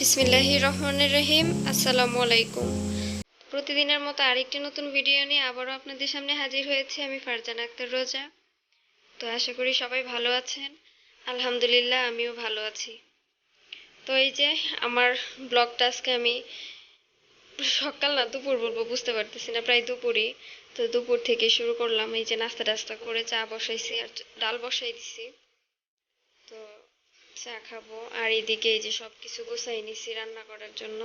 বিসমিল্লাহির রহমানির রহিম। আসসালামু আলাইকুম। প্রতিদিনের মতো আরেকটি নতুন ভিডিও নিয়ে আবারও আপনাদের সামনে হাজির হয়েছি আমি ফারজানা আক্তার রোজা। তো আশা করি সবাই ভালো আছেন। আলহামদুলিল্লাহ আমিও ভালো আছি। তো এই যে আমার ব্লগটা আজকে আমি সকাল না দুপুর বলবো বুঝতে পারতেছি না, প্রায় দুপুরই। তো দুপুর থেকে শুরু করলাম, এই যে নাস্তা টাস্তা করে চা বসাইছি আর ডাল বসাই দিছি। তো চা খাবো আর এদিকে এই যে সবকিছু গুছাই নিছি রান্না করার জন্য,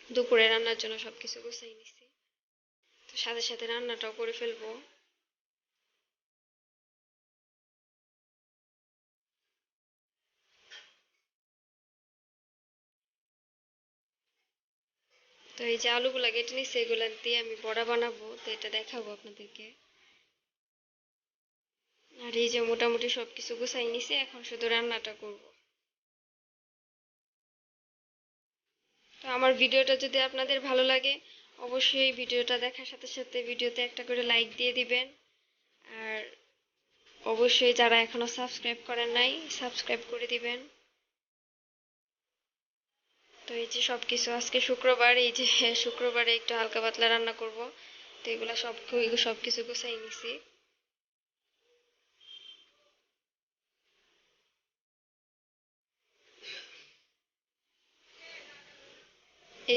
দুপুরে রান্নার জন্য সবকিছু গুছাই নিছি। তো সাথে সাথে রান্নাটাও করে ফেলবো। তো এই যে আলুগুলা কেটে নিছি, এগুলা দিয়ে আমি বড়া বানাবো, তো এটা দেখাবো আপনাদেরকে। আর এই যে মোটামুটি সবকিছু গুছাই নিছি, এখন শুধু রান্নাটা করব। তো আমার ভিডিওটা যদি আপনাদের ভালো লাগে অবশ্যই ভিডিওটা দেখার সাথে সাথে ভিডিওতে একটা করে লাইক দিয়ে দিবেন। আর অবশ্যই যারা এখনো সাবস্ক্রাইব করেন নাই সাবস্ক্রাইব করে দিবেন। তো এই যে সবকিছু আজকে শুক্রবার, এই যে শুক্রবারে একটু হালকা পাতলা রান্না করব। তো এগুলা সবকিছু গুছাই নিছি।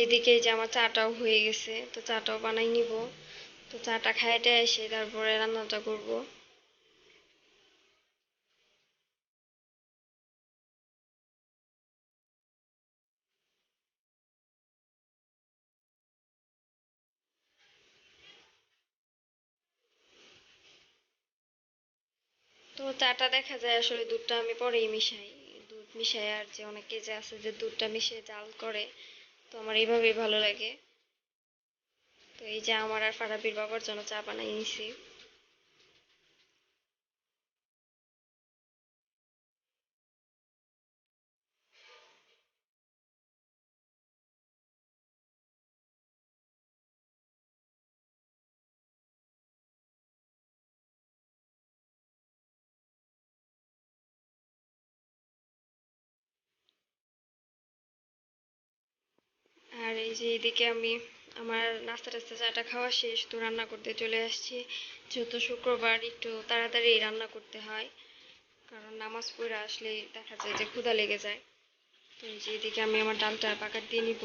এইদিকে এই যে আমার চাটাও হয়ে গেছে, তো চাটাও বানাই নিব। তো চাটা খাইতে এসে তারপরে রান্নাটা করব। তো চাটা দেখা যায় আসলে দুধটা আমি পরেই মিশাই। দুধ মিশাই, আর যে অনেকে যে আছে যে দুধটা মিশিয়ে জাল করে, তো আমার এইভাবেই ভালো লাগে। তো এই যে আমার আর ফারাবির বাবার জন্য চা বানাই নিছি। আর এই যে এদিকে আমি আমার নাস্তা টাস্তা চাটা খাওয়া শেষ, তো রান্না করতে চলে আসছি। যেহেতু শুক্রবার একটু তাড়াতাড়ি রান্না করতে হয়, কারণ নামাজ পড়ে আসলে দেখা যায় যে ক্ষুধা লেগে যায়। তো এই যে এদিকে আমি আমার ডালটা পাকার দিয়ে নিব।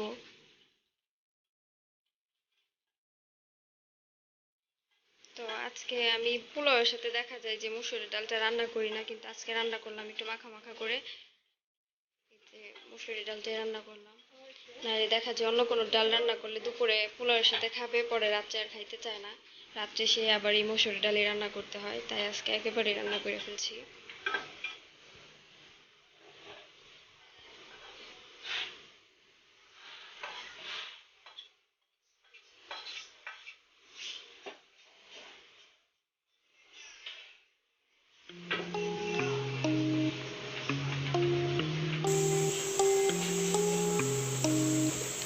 তো আজকে আমি পোলাওয়ের সাথে দেখা যায় যে মুসুরের ডালটা রান্না করি না, কিন্তু আজকে রান্না করলাম একটু মাখা মাখা করে। এই যে মুসুরের ডালটা রান্না করলাম। নাহলে দেখা যায় অন্য কোনো ডাল রান্না করলে দুপুরে পোলাওয়ের সাথে খাবে, পরে রাত্রে আর খাইতে চায় না। রাত্রে সে আবার এই মুসুরের ডালই রান্না করতে হয়, তাই আজকে একেবারেই রান্না করে ফেলছি।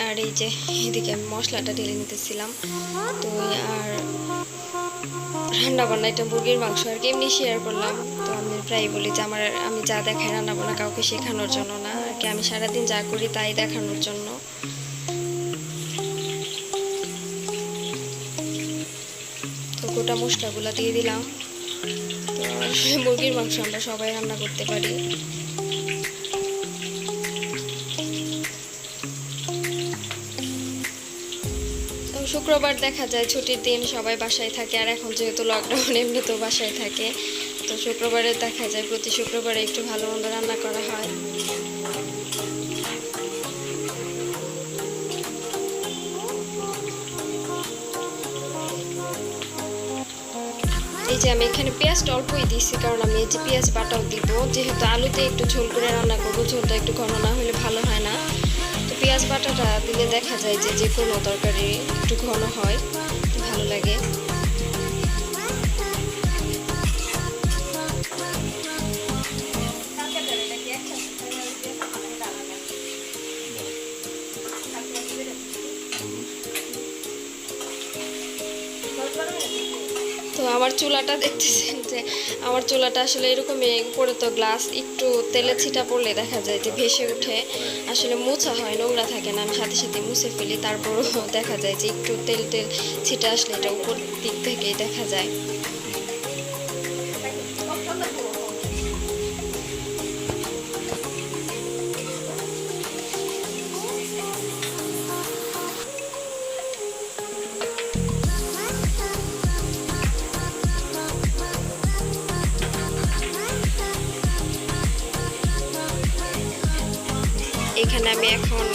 আর এই যে এদিকে আমি মশলাটা ঢেলে নিতেছিলাম। তো আর রান্না বান্না এটা মুরগির মাংস আর কি এমনি শেয়ার করলাম। তো আমি প্রায় বলি যে আমি যা দেখাই রান্না বান্না কাউকে শেখানোর জন্য না আর কি, আমি সারাদিন যা করি তাই দেখানোর জন্য। তো গোটা মশলাগুলো দিয়ে দিলাম। তো মুরগির মাংস আমরা সবাই রান্না করতে পারি। শুক্রবার দেখা যায় ছুটির দিন, সবাই বাসায় থাকে, আর এখন যেহেতু লকডাউন এমনিতেও বাসায় থাকে। তো শুক্রবারে দেখা যায় প্রতি শুক্রবারে একটু ভালো মন্দ রান্না করা হয়। এই যে আমি এখানে পেঁয়াজটা অল্পই দিয়েছি, কারণ আমি এই যে পেঁয়াজ বাটাও দিব, যেহেতু আলুতে একটু ঝোল করে রান্না করবো, ঝোলটা একটু ঘন না হলে ভালো হয় না। তো পেঁয়াজ বাটাটা দিলে দেখা যায় যে যে কোনো তরকারি একটু ঘন হয়, ভালো লাগে। তো আমার চুলাটা দেখতেছেন যে আমার চুলাটা আসলে এরকমই, উপরে তো গ্লাস, একটু তেলে ছিটা পড়লে দেখা যায় যে ভেসে উঠে, আসলে মোছা হয়, নোংরা থাকে না, আমি সাথে সাথে মুছে ফেলি, তারপরও দেখা যায় যে একটু তেল তেল ছিটা আসলে এটা উপর দিক থেকেই দেখা যায়। এখানে আমি এখন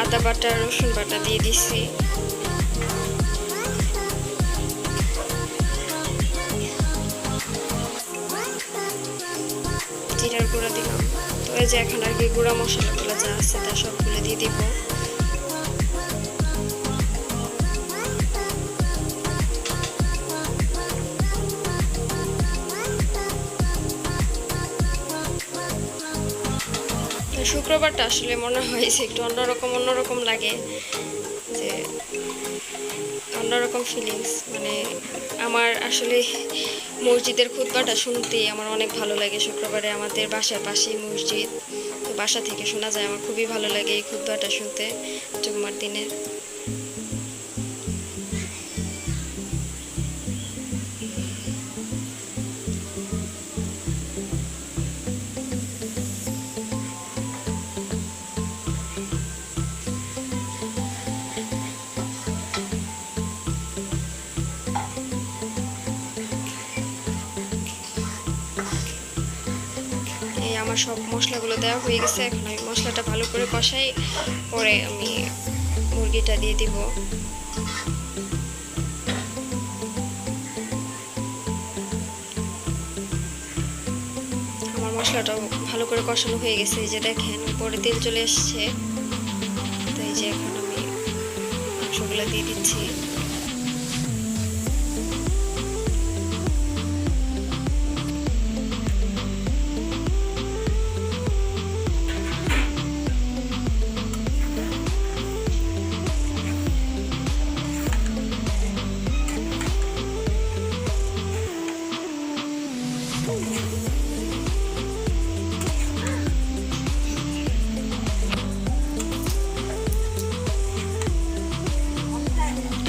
আদা বাটা, রসুন বাটা দিয়ে দিচ্ছি। জিরার গুঁড়া দিলাম। তো এই যে এখন আর কি গুঁড়া মশলাগুলো যা আছে তা সবগুলো দিয়ে দিব। শুক্রবারটা আসলে মনে হয় যে একটু অন্যরকম লাগে, যে অন্যরকম ফিলিংস, মানে আমার আসলে মসজিদের খুতবাটা শুনতে আমার অনেক ভালো লাগে। শুক্রবারে আমাদের বাসার পাশেই মসজিদ, তো বাসা থেকে শোনা যায়, আমার খুবই ভালো লাগে এই খুতবাটা শুনতে জুম্মার দিনের। আমার সব মশলাগুলো দেওয়া হয়ে গেছে, এখন আমি মশলাটা ভালো করে কষাই, পরে আমি মুরগিটা দিয়ে দিব। আমার মশলাটা ভালো করে কষানো হয়ে গেছে, এই যে দেখেন উপরে তেল চলে আসছে। তো এই যে এখন আমি মাংসগুলো দিয়ে দিচ্ছি।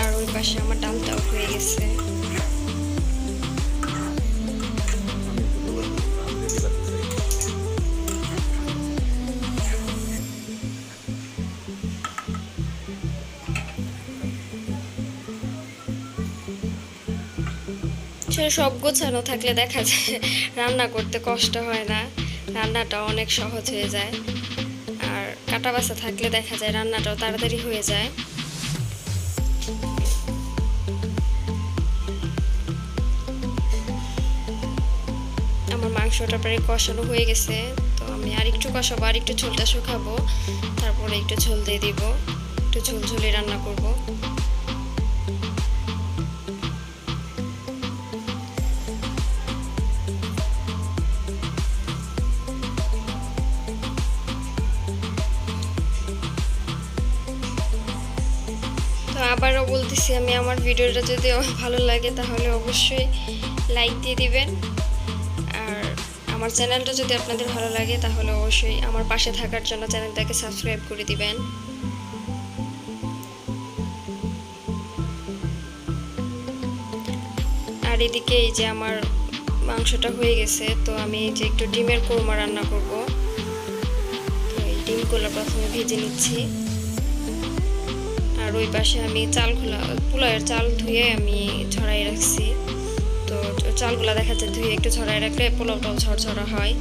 আর ওই পাশে আমার ডালটাও হয়ে গেছে। সব গোছানো থাকলে দেখা যায় রান্না করতে কষ্ট হয় না, রান্নাটা অনেক সহজ হয়ে যায়। আর কাটা বাছা থাকলে দেখা যায় রান্নাটাও তাড়াতাড়ি হয়ে যায়। আমার মাংসটা প্রায় কষানো হয়ে গেছে, তো আমি আর একটু কষাবো, আর একটু ঝোলটা শুকাবো, তারপরে একটু ঝোল দিয়ে দিব, একটু ঝোলঝোলে রান্না করব। আবারও বলতেছি, আমি আমার ভিডিওটা যদি ভালো লাগে তাহলে অবশ্যই লাইক দিয়ে দিবেন, আর আমার চ্যানেলটা যদি আপনাদের ভালো লাগে তাহলে অবশ্যই আমার পাশে থাকার জন্য চ্যানেলটাকে সাবস্ক্রাইব করে দিবেন। আর এদিকে এই যে আমার মাংসটা হয়ে গেছে, তো আমি এই যে একটু ডিমের কোরমা রান্না করব। তো এই ডিমগুলো প্রথমে ভেজে নিচ্ছি। আর ওই পাশে আমি পোলাওয়ের চাল ধুয়ে আমি ছড়াই রাখছি। তো চালগুলা দেখা যায় ধুয়ে একটু ছড়াই রাখলে পোলাওটাও ঝরঝরা হয়।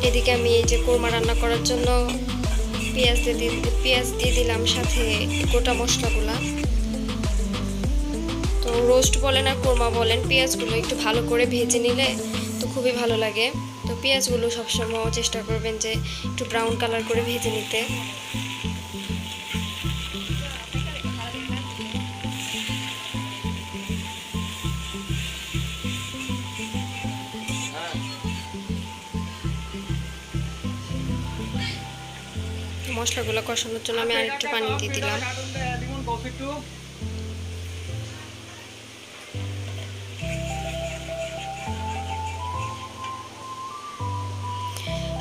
এদিকে আমি এই যে কোরমা রান্না করার জন্য পেঁয়াজ দিয়ে দিলাম, সাথে গোটা মশলাগুলা। তো রোস্ট বলেন আর কোরমা বলেন, পেঁয়াজগুলো একটু ভালো করে ভেজে নিলে তো খুবই ভালো লাগে। তো পেঁয়াজগুলো সবসময় চেষ্টা করবেন যে একটু ব্রাউন কালার করে ভেজে নিতে। মশলাগুলো কষানোর জন্য আমি আরেকটু পানি দিয়ে দিলাম।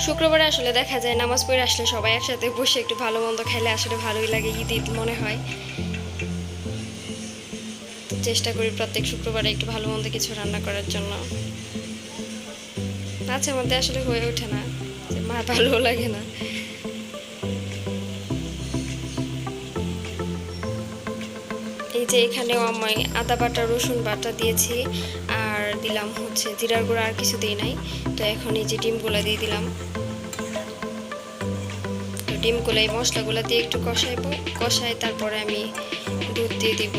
শুক্রবারে আসলে দেখা যায় নামাজ পড়ে আসলে সবাই একসাথে বসে একটু ভালো মন্দ খাইলে আসলে ভালোই লাগে, ঈদ ঈদ মনে হয়। তো চেষ্টা করি প্রত্যেক শুক্রবারে একটু ভালো মন্দ কিছু রান্না করার জন্য। মাঝে মধ্যে আসলে হয়ে ওঠে না, যে মা ভালো লাগে না। এই যে এখানেও আমি আদা বাটা রসুন বাটা দিয়েছি, আর দিলাম হচ্ছে জিরার গুঁড়া, আর কিছু দিই নাই। তো এখন এই যে ডিমগুলো দিয়ে দিলাম। তো ডিমগুলো এই মশলাগুলো দিয়ে একটু কষাইবো, কষাই তারপরে আমি দুধ দিয়ে দিব।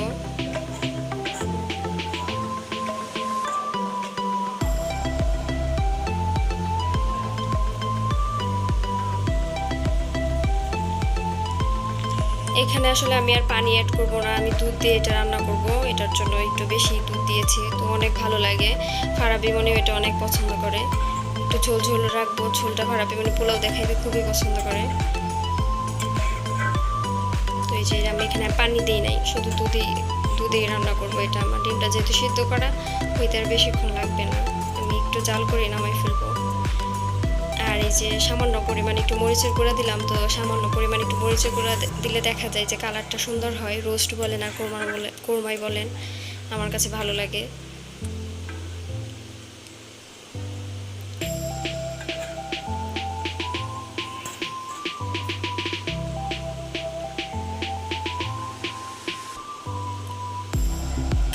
এখানে আসলে আমি আর পানি অ্যাড করব না, আমি দুধ দিয়ে এটা রান্না করব। এটার জন্য একটু বেশি দুধ দিয়েছি, তো অনেক ভালো লাগে। ফারাবি মনে এটা অনেক পছন্দ করে। একটু ঝোল ঝোল রাখবো, ঝোলটা ফারাবি মানে পোলাও দেখাইতে খুবই পছন্দ করে। তো এই যে আমি এখানে পানি দিই নাই, শুধু দুধেই রান্না করব এটা। আমার ডিমটা যেহেতু সিদ্ধ করা, হইতে আর বেশিক্ষণ লাগবে না, আমি একটু জাল করে নামাই ফেলবো। আর এই যে সামান্য পরিমাণ একটু মরিচের গুঁড়া দিলাম। তো সামান্য পরিমাণ একটু মরিচের গুঁড়া দিলে দেখা যায় যে কালারটা সুন্দর হয়। রোস্ট বলেন আর কোরমাই বলেন, আমার কাছে ভালো লাগে।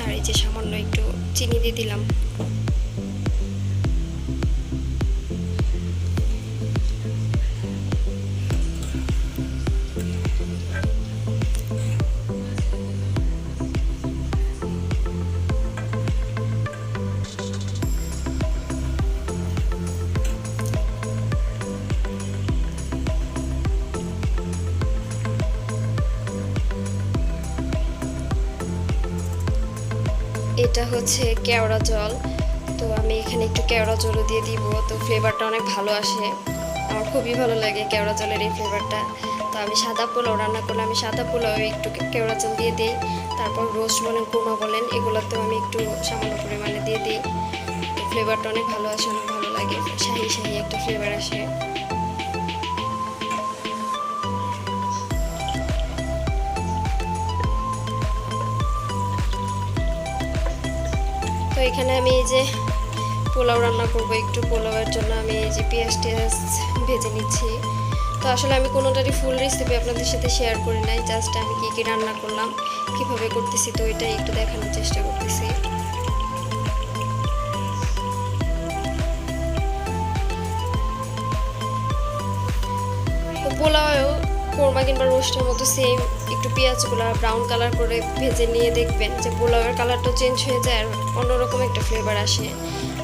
আর এই যে সামান্য একটু চিনি দিয়ে দিলাম। এটা হচ্ছে কেওড়া জল, তো আমি এখানে একটু কেওড়া জলও দিয়ে দিব। তো ফ্লেভারটা অনেক ভালো আসে, আমার খুবই ভালো লাগে কেওড়া জলের এই ফ্লেভারটা। তো আমি সাদা পোলাও রান্না করলে আমি সাদা পোলাও একটু কেওড়া জল দিয়ে দিই। তারপর রোস্ট বলেন কোরমা বলেন এগুলোতেও আমি একটু সামান্য পরিমাণে দিয়ে দিই। তো ফ্লেভারটা অনেক ভালো আসে, অনেক ভালো লাগে, শাহি শাহি একটা ফ্লেভার আসে। তো এখানে আমি এই যে পোলাও রান্না করব, একটু পোলাওয়ের জন্য আমি এই যে পেঁয়াজ টেয়াজ ভেজে নিচ্ছি। তো আসলে আমি কোনোটারই ফুল রেসিপি আপনাদের সাথে শেয়ার করি নাই, জাস্ট আমি কী কী রান্না করলাম, কীভাবে করতেছি, তো এটাই একটু দেখানোর চেষ্টা করতেছি। তো পোলাও কোরমা কিংবা রোস্টের মতো সেম একটু পেঁয়াজগুলো ব্রাউন কালার করে ভেজে নিয়ে দেখবেন যে পোলাওয়ের কালারটা চেঞ্জ হয়ে যায় আর অন্যরকম একটা ফ্লেভার আসে।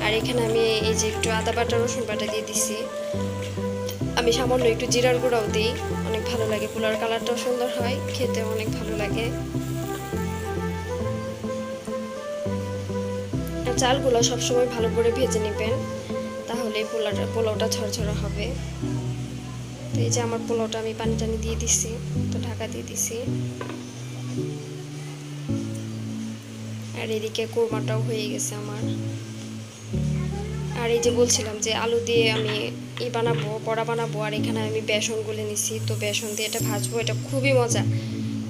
আর এখানে আমি এই যে একটু আদা বাটা রসুন বাটা দিয়ে দিছি। আমি সামান্য একটু জিরার গুঁড়াও দিই, অনেক ভালো লাগে, পোলাওয়ের কালারটাও সুন্দর হয়, খেতে অনেক ভালো লাগে। আর চালগুলো সবসময় ভালো করে ভেজে নেবেন, তাহলে পোলাওটা ঝরঝরা হবে। তো এই যে আমার পোলাওটা আমি পানি টানি দিয়ে দিছি, তো ঢাকা দিয়ে দিছি। আর এদিকে কোরমাটাও হয়ে গেছে আমার। আর এই যে বলছিলাম যে আলু দিয়ে আমি বানাবো, বড়া বানাবো, আর এখানে আমি বেসন গুলে নিছি। তো বেসন দিয়ে এটা ভাজবো, এটা খুবই মজা,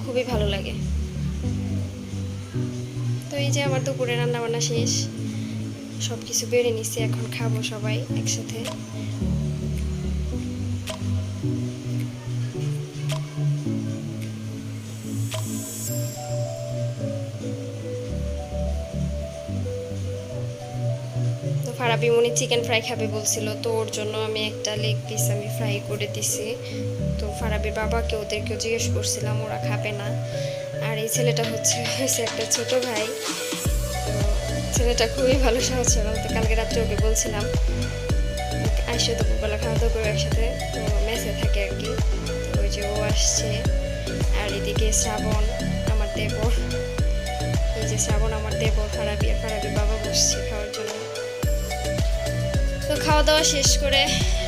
খুবই ভালো লাগে। তো এই যে আমার দুপুরে রান্না বান্না শেষ, সব কিছু বেড়ে নিছি, এখন খাবো সবাই একসাথে। ফারাবি মনি চিকেন ফ্রাই খাবে বলছিল, তো ওর জন্য আমি একটা লেগ পিস আমি ফ্রাই করে দিছি। তো ফারাবির বাবাকে ওদেরকেও জিজ্ঞেস করছিলাম, ওরা খাবে না। আর এই ছেলেটা হচ্ছে একটা ছোট ভাই, তো ছেলেটা খুবই ভালো সাহস ছিল। তো কালকে রাত্রে ওকে বলছিলাম আসে দুপুরবেলা খাওয়া দাওয়া করে একসাথে, তো মেসে থাকে আর কি। তো ওই যে ও আসছে। আর এদিকে শ্রাবণ আমার দেবর, এই যে শ্রাবণ আমার দেবর, ফারাবির বাবা বসছে খাওয়ার জন্য। তো খাওয়া দাওয়া শেষ করে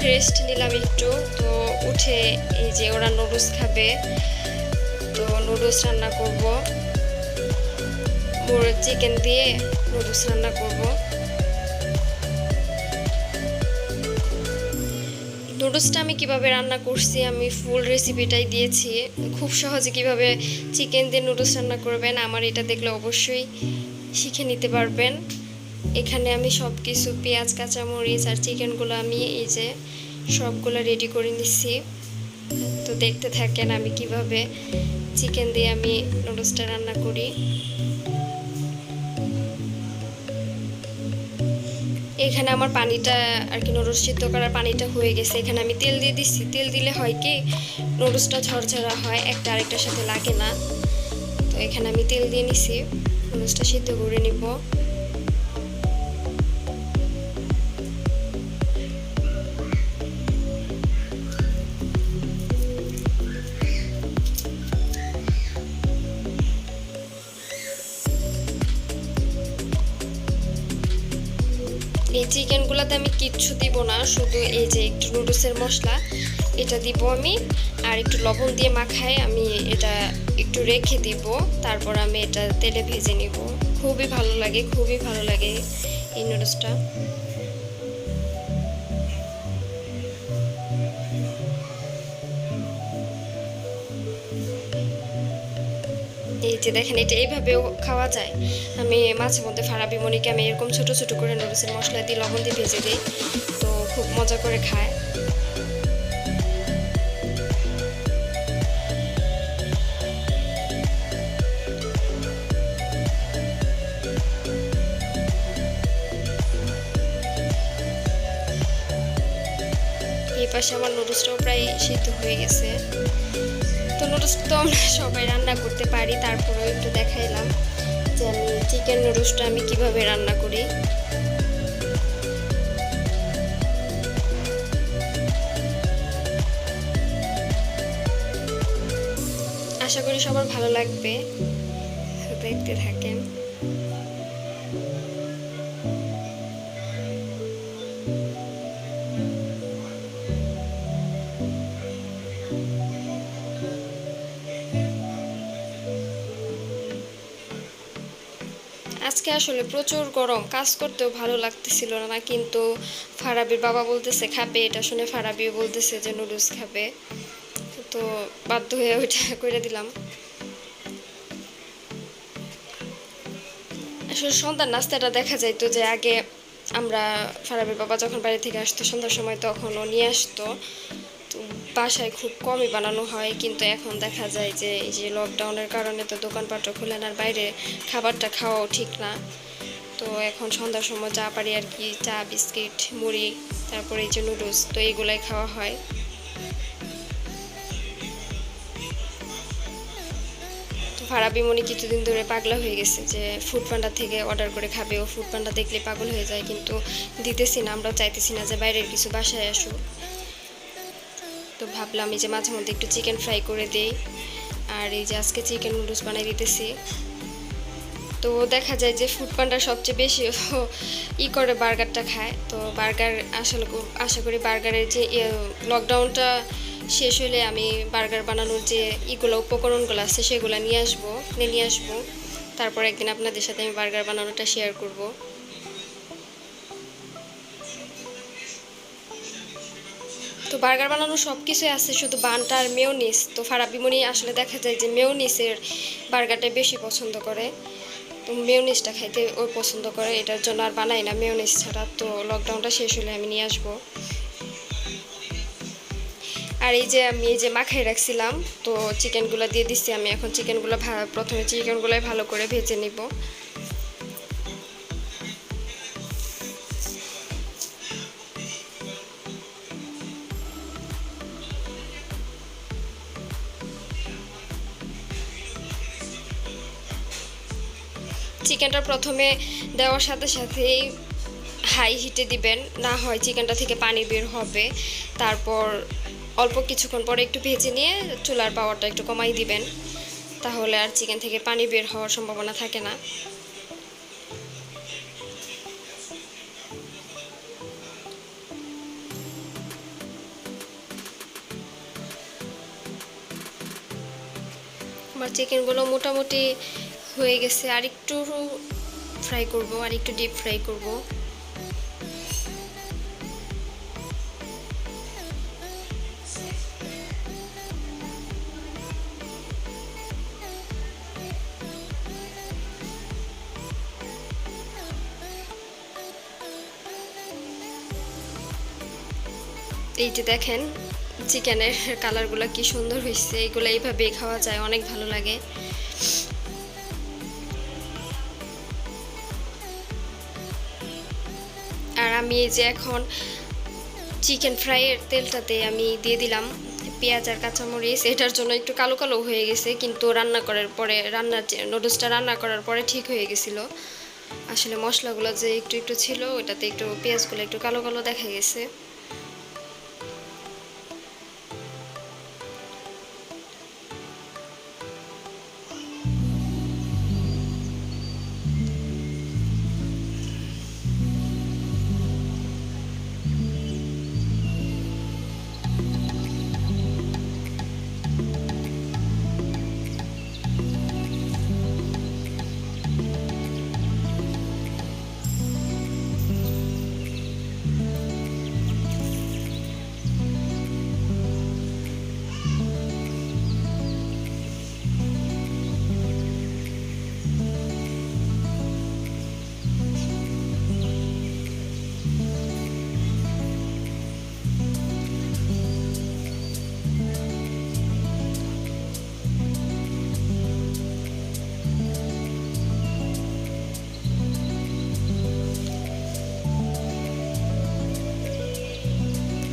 রেস্ট নিলাম একটু। তো উঠে এই যে ওরা নুডলস খাবে, তো নুডলস রান্না করব, চিকেন দিয়ে নুডলস রান্না করব। নুডলসটা আমি কিভাবে রান্না করছি আমি ফুল রেসিপিটাই দিয়েছি। খুব সহজে কিভাবে চিকেন দিয়ে নুডলস রান্না করবেন আমার এটা দেখলে অবশ্যই শিখে নিতে পারবেন। এখানে আমি সব কিছু পেঁয়াজ, কাঁচামরিচ আর চিকেনগুলো আমি এই যে সবগুলো রেডি করে নিচ্ছি। তো দেখতে থাকেন আমি কিভাবে চিকেন দিয়ে আমি নুডলসটা রান্না করি। এখানে আমার পানিটা আর কি নুডলস সিদ্ধ করার পানিটা হয়ে গেছে। এখানে আমি তেল দিয়ে দিচ্ছি। তেল দিলে হয় কি নুডলসটা ঝরঝরা হয়, একটা আরেকটার সাথে লাগে না। তো এখানে আমি তেল দিয়ে নিছি, নুডলসটা সিদ্ধ করে নিব। এই চিকেনগুলোতে আমি কিচ্ছু দিব না, শুধু এই যে একটু নুডলসের মশলা এটা দিব আমি, আর একটু লবণ দিয়ে মাখায় আমি এটা একটু রেখে দিব। তারপর আমি এটা তেলে ভেজে নিব। খুবই ভালো লাগে, খুবই ভালো লাগে এই নুডলসটা। এই যে দেখেন এটা এইভাবেও খাওয়া যায়। আমি মাঝে মধ্যে ফারাবি মনিকে আমি এরকম ছোট ছোট করে নুডলসের মশলা দিয়ে লবণ দিয়ে ভেজে দিই, তো খুব মজা করে খায়। এই পাশে আমার নুডলসটাও প্রায় সিদ্ধ হয়ে গেছে। তো নুডলস তো আমরা সবাই রান্না করতে পারি, তারপরেও একটু দেখাইলাম যে আমি চিকেন নুডলসটা আমি কিভাবে রান্না করি। আশা করি সবার ভালো লাগবে, দেখতে থাকেন। আজকে আসলে প্রচুর গরম, কাজ করতেও ভালো লাগতেছিল না, কিন্তু ফারাবির বাবা বলতেছে খাবে, এটা শুনে ফারাবিও বলতেছে যে নুডলস খাবে, তো বাধ্য হয়ে ওইটা করে দিলাম। আসলে সন্ধ্যার নাস্তাটা দেখা যাইতো যে আগে আমরা ফারাবির বাবা যখন বাড়ি থেকে আসতো সন্ধ্যার সময় তখন ও নিয়ে আসতো, তো বাসায় খুব কমই বানানো হয়। কিন্তু এখন দেখা যায় যে এই যে লকডাউনের কারণে তো দোকানপাটও খুলে না, আর বাইরে খাবারটা খাওয়াও ঠিক না। তো এখন সন্ধ্যার সময় চা পারি আর কি, চা, বিস্কিট, মুড়ি, তারপরে এই যে নুডলস, তো এইগুলাই খাওয়া হয়। তো ফারাবি মনি কিছুদিন ধরে পাগলা হয়ে গেছে যে ফুড পান্ডা থেকে অর্ডার করে খাবে, ও ফুড পান্ডা দেখলে পাগল হয়ে যায়, কিন্তু দিতেছি না, আমরাও চাইতেছি না যে বাইরের কিছু বাসায় আসুক। তো ভাবলাম এই যে মাঝে মধ্যে একটু চিকেন ফ্রাই করে দিই, আর এই যে আজকে চিকেন নুডলস বানাই দিতেছি। তো দেখা যায় যে ফুড পান্ডা সবচেয়ে বেশি করে বার্গারটা খায়। তো বার্গার আসলে আশা করি বার্গারের যে লকডাউনটা শেষ হলে আমি বার্গার বানানোর যে উপকরণগুলো আছে সেগুলো নিয়ে আসবো। তারপর একদিন আপনাদের সাথে আমি বার্গার বানানোটা শেয়ার করব। তো বার্গার বানানো সব কিছুই আছে, শুধু বানটা আর মেয়োনিজ। তো ফারাবি মনি আসলে দেখা যায় যে মেয়োনিজের বার্গারটা বেশি পছন্দ করে, তো মেয়োনিজটা খাইতে ওই পছন্দ করে, এটার জন্য আর বানাই না মেয়োনিজ ছাড়া। তো লকডাউনটা শেষ হলে আমি নিয়ে আসবো। আর এই যে আমি এই যে মাখাই রাখছিলাম, তো চিকেনগুলো দিয়ে দিচ্ছি আমি। এখন চিকেনগুলো প্রথমে চিকেনগুলোই ভালো করে ভেজে নিব। চিকেনটা প্রথমে দেওয়ার সাথে সাথেই হাই হিটে দিবেন, না হয় চিকেনটা থেকে পানি বের হবে। তারপর অল্প কিছুক্ষণ পরে একটু ভেজে নিয়ে চুলার পাওয়ারটা একটু কমাই দিবেন, তাহলে আর চিকেন থেকে পানি বের হওয়ার সম্ভাবনা থাকে না। আমার চিকেনগুলো মোটামুটি হয়ে গেছে, আর একটু ফ্রাই করব, আর একটু ডিপ ফ্রাই করব। এই যে দেখেন চিকেনের কালারগুলো কি সুন্দর হয়েছে, এগুলো এইভাবেই খাওয়া যায়, অনেক ভালো লাগে। আর আমি এই যে এখন চিকেন ফ্রাইয়ের তেলটাতে আমি দিয়ে দিলাম পেঁয়াজ আর কাঁচামরিচ। এটার জন্য একটু কালো কালো হয়ে গেছে, কিন্তু রান্না করার পরে নুডলসটা রান্না করার পরে ঠিক হয়ে গেছিলো। আসলে মশলাগুলো যে একটু একটু ছিল ওটাতে একটু পেঁয়াজগুলো একটু কালো কালো দেখা গেছে।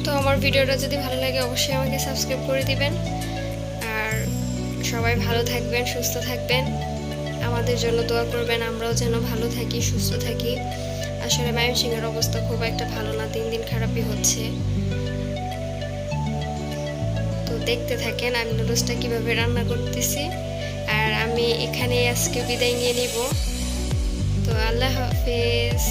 তো আমার ভিডিওটা যদি ভালো লাগে অবশ্যই আমাকে সাবস্ক্রাইব করে দিবেন। আর সবাই ভালো থাকবেন, সুস্থ থাকবেন, আমাদের জন্য দোয়া করবেন, আমরাও যেন ভালো থাকি, সুস্থ থাকি। আসলে ময়মনসিংহের অবস্থা খুব একটা ভালো না, দিন দিন খারাপই হচ্ছে। তো দেখতে থাকেন আমি নুডলসটা কিভাবে রান্না করতেছি। আর আমি এখানে আজকে বিদায় নিয়ে নিব। তো আল্লাহ হাফেজ।